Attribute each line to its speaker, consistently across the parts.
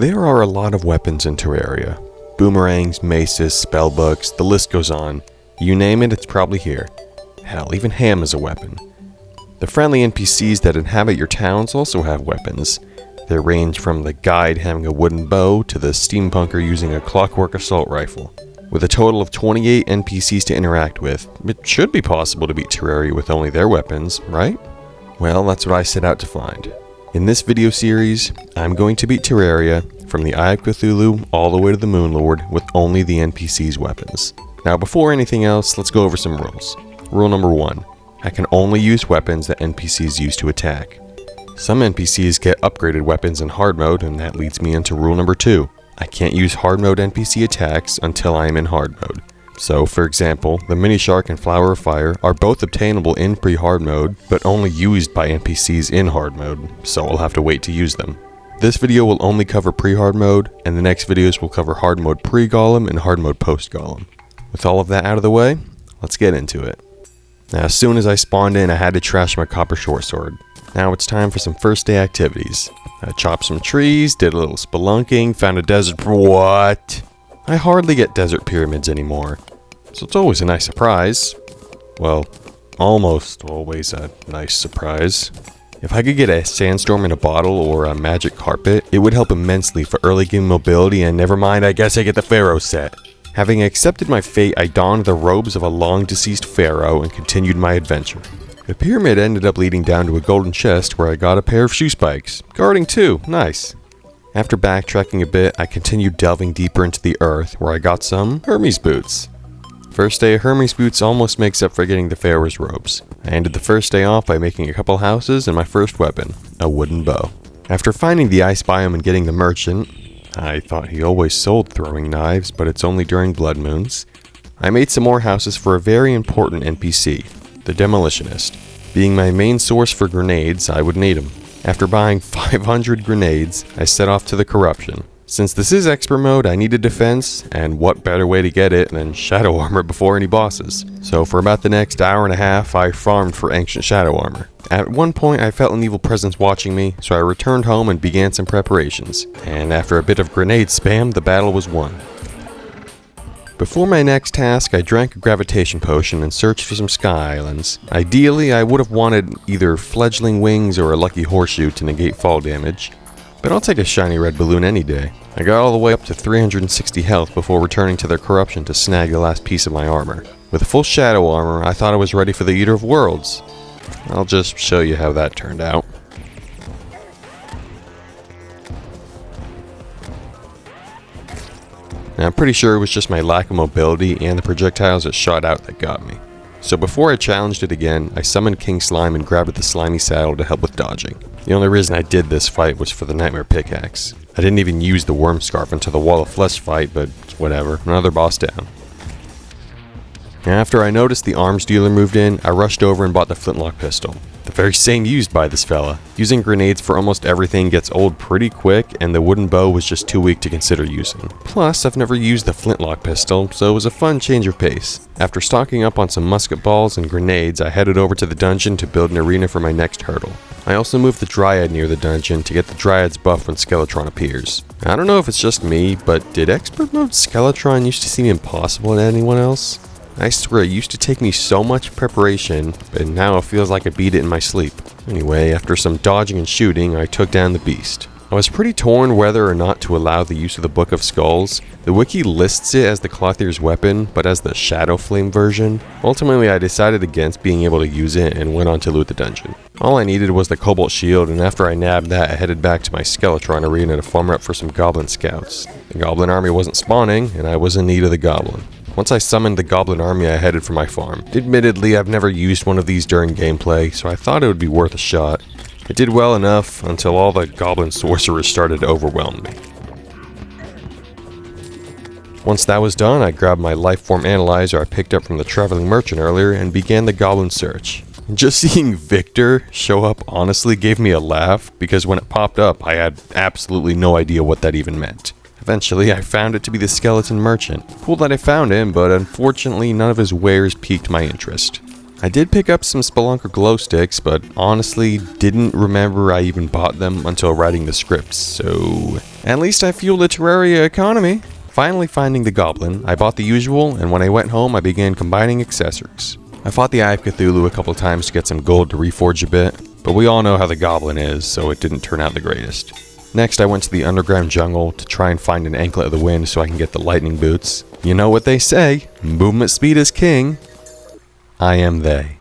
Speaker 1: There are a lot of weapons in Terraria. Boomerangs, maces, spellbooks, the list goes on. You name it, it's probably here. Hell, even ham is a weapon. The friendly NPCs that inhabit your towns also have weapons. They range from the guide having a wooden bow to the steampunker using a clockwork assault rifle. With a total of 28 NPCs to interact with, it should be possible to beat Terraria with only their weapons, right? Well, that's what I set out to find. In this video series, I'm going to beat Terraria from the Eye of Cthulhu all the way to the Moon Lord with only the NPC's weapons. Now before anything else, let's go over some rules. Rule number 1. I can only use weapons that NPCs use to attack. Some NPCs get upgraded weapons in hard mode, and that leads me into rule number 2. I can't use hard mode NPC attacks until I am in hard mode. So, for example, the Mini Shark and Flower of Fire are both obtainable in pre-hard mode, but only used by NPCs in hard mode, so I'll have to wait to use them. This video will only cover pre-hard mode, and the next videos will cover hard mode pre-golem and hard mode post-golem. With all of that out of the way, let's get into it. Now, as soon as I spawned in, I had to trash my copper short sword. Now it's time for some first day activities. I chopped some trees, did a little spelunking, found a desert. What? I hardly get desert pyramids anymore, so it's always a nice surprise. Well, almost always a nice surprise. If I could get a sandstorm in a bottle or a magic carpet, it would help immensely for early game mobility, and never mind, I guess I get the pharaoh set. Having accepted my fate, I donned the robes of a long deceased pharaoh and continued my adventure. The pyramid ended up leading down to a golden chest where I got a pair of shoe spikes. Guarding too, nice. After backtracking a bit, I continued delving deeper into the earth where I got some Hermes boots. First day of Hermes boots almost makes up for getting the pharaoh's robes. I ended the first day off by making a couple houses and my first weapon, a wooden bow. After finding the ice biome and getting the merchant, I thought he always sold throwing knives, but it's only during blood moons. I made some more houses for a very important NPC, the demolitionist. Being my main source for grenades, I would need them. After buying 500 grenades, I set off to the corruption. Since this is expert mode, I needed defense, and what better way to get it than shadow armor before any bosses. So for about the next hour and a half, I farmed for ancient shadow armor. At one point, I felt an evil presence watching me, so I returned home and began some preparations. And after a bit of grenade spam, the battle was won. Before my next task, I drank a gravitation potion and searched for some sky islands. Ideally, I would have wanted either fledgling wings or a lucky horseshoe to negate fall damage, but I'll take a shiny red balloon any day. I got all the way up to 360 health before returning to the corruption to snag the last piece of my armor. With full shadow armor, I thought I was ready for the Eater of Worlds. I'll just show you how that turned out. Now, I'm pretty sure it was just my lack of mobility and the projectiles that shot out that got me. So before I challenged it again, I summoned King Slime and grabbed the slimy saddle to help with dodging. The only reason I did this fight was for the Nightmare Pickaxe. I didn't even use the Worm Scarf until the Wall of Flesh fight, but whatever, another boss down. After I noticed the arms dealer moved in, I rushed over and bought the flintlock pistol. The very same used by this fella. Using grenades for almost everything gets old pretty quick, and the wooden bow was just too weak to consider using. Plus, I've never used the flintlock pistol, so it was a fun change of pace. After stocking up on some musket balls and grenades, I headed over to the dungeon to build an arena for my next hurdle. I also moved the Dryad near the dungeon to get the Dryad's buff when Skeletron appears. I don't know if it's just me, but did expert mode Skeletron used to seem impossible to anyone else? I swear it used to take me so much preparation, but now it feels like I beat it in my sleep. Anyway, after some dodging and shooting, I took down the beast. I was pretty torn whether or not to allow the use of the Book of Skulls. The wiki lists it as the Clothier's weapon, but as the Shadow Flame version. Ultimately, I decided against being able to use it and went on to loot the dungeon. All I needed was the Cobalt Shield, and after I nabbed that, I headed back to my Skeletron arena to farm up for some Goblin Scouts. The Goblin army wasn't spawning, and I was in need of the Goblin. Once I summoned the Goblin army, I headed for my farm. Admittedly, I've never used one of these during gameplay, so I thought it would be worth a shot. It did well enough until all the Goblin sorcerers started to overwhelm me. Once that was done, I grabbed my Lifeform Analyzer I picked up from the Traveling Merchant earlier and began the Goblin search. Just seeing Victor show up honestly gave me a laugh, because when it popped up, I had absolutely no idea what that even meant. Eventually, I found it to be the Skeleton Merchant. Cool that I found him, but unfortunately none of his wares piqued my interest. I did pick up some Spelunker glow sticks, but honestly didn't remember I even bought them until writing the scripts, so at least I fueled the Terraria economy. Finally finding the goblin, I bought the usual, and when I went home I began combining accessories. I fought the Eye of Cthulhu a couple times to get some gold to reforge a bit, but we all know how the goblin is, so it didn't turn out the greatest. Next I went to the underground jungle to try and find an anklet of the wind so I can get the lightning boots. You know what they say, movement speed is king. I am they.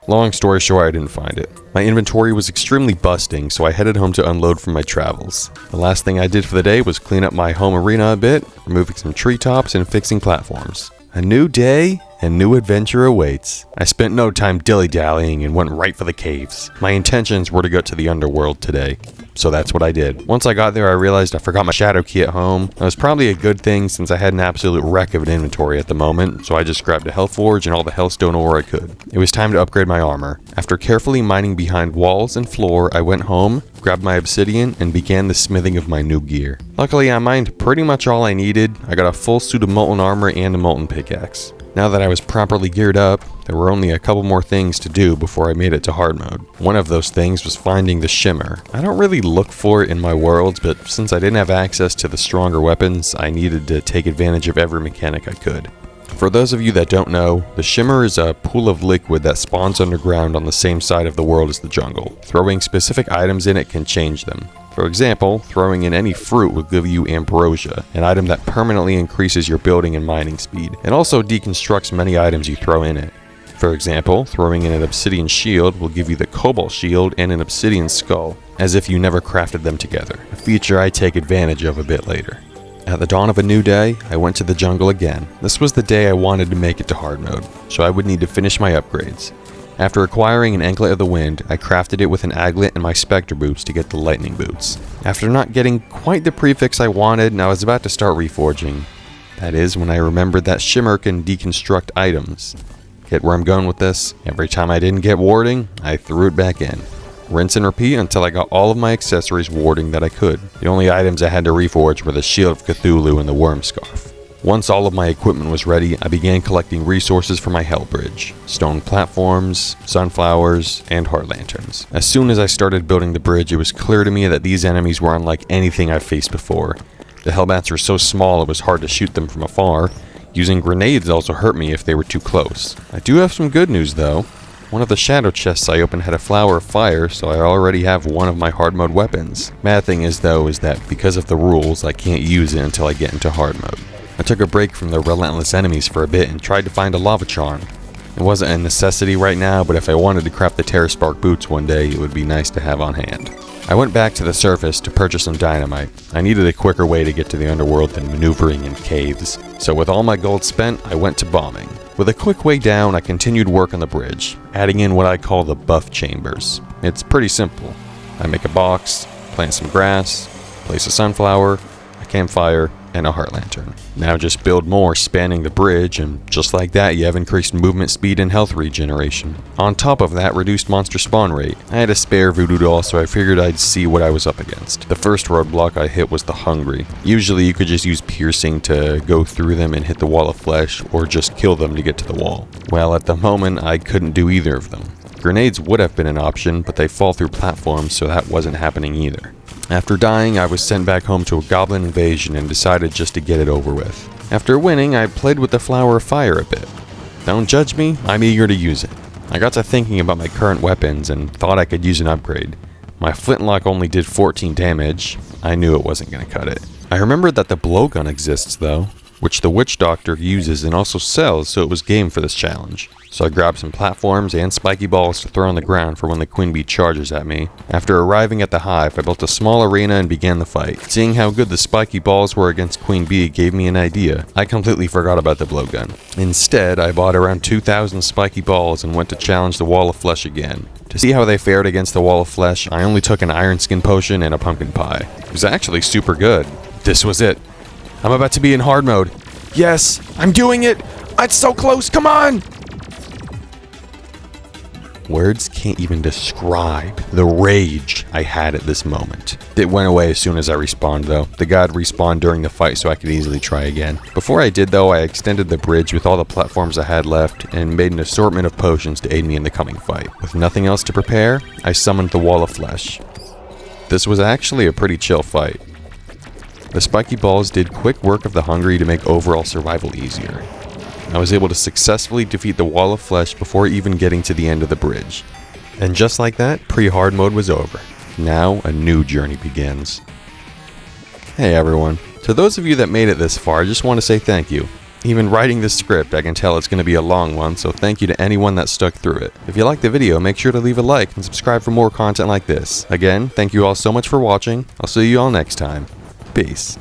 Speaker 1: Long story short, I didn't find it. My inventory was extremely busting, so I headed home to unload from my travels. The last thing I did for the day was clean up my home arena a bit, removing some treetops and fixing platforms. A new day and new adventure awaits. I spent no time dilly-dallying and went right for the caves. My intentions were to go to the underworld today, so that's what I did. Once I got there, I realized I forgot my shadow key at home. That was probably a good thing since I had an absolute wreck of an inventory at the moment, so I just grabbed a Hellforge and all the Hellstone ore I could. It was time to upgrade my armor. After carefully mining behind walls and floor, I went home, grabbed my obsidian, and began the smithing of my new gear. Luckily, I mined pretty much all I needed. I got a full suit of molten armor and a molten pickaxe. Now that I was properly geared up, there were only a couple more things to do before I made it to hard mode. One of those things was finding the shimmer. I don't really look for it in my worlds, but since I didn't have access to the stronger weapons, I needed to take advantage of every mechanic I could. For those of you that don't know, the shimmer is a pool of liquid that spawns underground on the same side of the world as the jungle. Throwing specific items in it can change them. For example, throwing in any fruit will give you ambrosia, an item that permanently increases your building and mining speed, and also deconstructs many items you throw in it. For example, throwing in an obsidian shield will give you the cobalt shield and an obsidian skull, as if you never crafted them together, a feature I take advantage of a bit later. At the dawn of a new day, I went to the jungle again. This was the day I wanted to make it to hard mode, so I would need to finish my upgrades. After acquiring an anklet of the wind, I crafted it with an aglet and my specter boots to get the lightning boots. After not getting quite the prefix I wanted, I was about to start reforging. That is when I remembered that shimmer can deconstruct items. Get where I'm going with this? Every time I didn't get warding, I threw it back in. Rinse and repeat until I got all of my accessories warding that I could. The only items I had to reforge were the Shield of Cthulhu and the Worm Scarf. Once all of my equipment was ready, I began collecting resources for my Hell Bridge. Stone platforms, sunflowers, and heart lanterns. As soon as I started building the bridge, it was clear to me that these enemies were unlike anything I've faced before. The Hellbats were so small it was hard to shoot them from afar. Using grenades also hurt me if they were too close. I do have some good news though. One of the shadow chests I opened had a flower of fire, so I already have one of my hard mode weapons. Bad thing is though is that because of the rules, I can't use it until I get into hard mode. I took a break from the relentless enemies for a bit and tried to find a lava charm. It wasn't a necessity right now, but if I wanted to craft the Terra Spark boots one day, it would be nice to have on hand. I went back to the surface to purchase some dynamite. I needed a quicker way to get to the underworld than maneuvering in caves. So with all my gold spent, I went to bombing. With a quick way down, I continued work on the bridge, adding in what I call the buff chambers. It's pretty simple. I make a box, plant some grass, place a sunflower, a campfire, and a heart lantern. Now just build more spanning the bridge, and just like that you have increased movement speed and health regeneration. On top of that, reduced monster spawn rate. I had a spare voodoo doll, so I figured I'd see what I was up against. The first roadblock I hit was the hungry. Usually you could just use piercing to go through them and hit the wall of flesh, or just kill them to get to the wall. Well, at the moment I couldn't do either of them. Grenades would have been an option, but they fall through platforms, so that wasn't happening either. After dying, I was sent back home to a goblin invasion and decided just to get it over with. After winning, I played with the Flower of Fire a bit. Don't judge me, I'm eager to use it. I got to thinking about my current weapons and thought I could use an upgrade. My flintlock only did 14 damage. I knew it wasn't going to cut it. I remembered that the blowgun exists though, which the witch doctor uses and also sells, so it was game for this challenge. So I grabbed some platforms and spiky balls to throw on the ground for when the queen bee charges at me. After arriving at the hive, I built a small arena and began the fight. Seeing how good the spiky balls were against queen bee gave me an idea. I completely forgot about the blowgun. Instead, I bought around 2,000 spiky balls and went to challenge the wall of flesh again. To see how they fared against the wall of flesh, I only took an iron skin potion and a pumpkin pie. It was actually super good. This was it. I'm about to be in hard mode. Yes, I'm doing it! It's so close, come on! Words can't even describe the rage I had at this moment. It went away as soon as I respawned though. The god respawned during the fight so I could easily try again. Before I did though, I extended the bridge with all the platforms I had left and made an assortment of potions to aid me in the coming fight. With nothing else to prepare, I summoned the wall of flesh. This was actually a pretty chill fight. The spiky balls did quick work of the hungry to make overall survival easier. I was able to successfully defeat the wall of flesh before even getting to the end of the bridge. And just like that, pre-hard mode was over. Now a new journey begins. Hey everyone, to those of you that made it this far, I just want to say thank you. Even writing this script, I can tell it's going to be a long one, so thank you to anyone that stuck through it. If you liked the video, make sure to leave a like and subscribe for more content like this. Again, thank you all so much for watching. I'll see you all next time. Peace.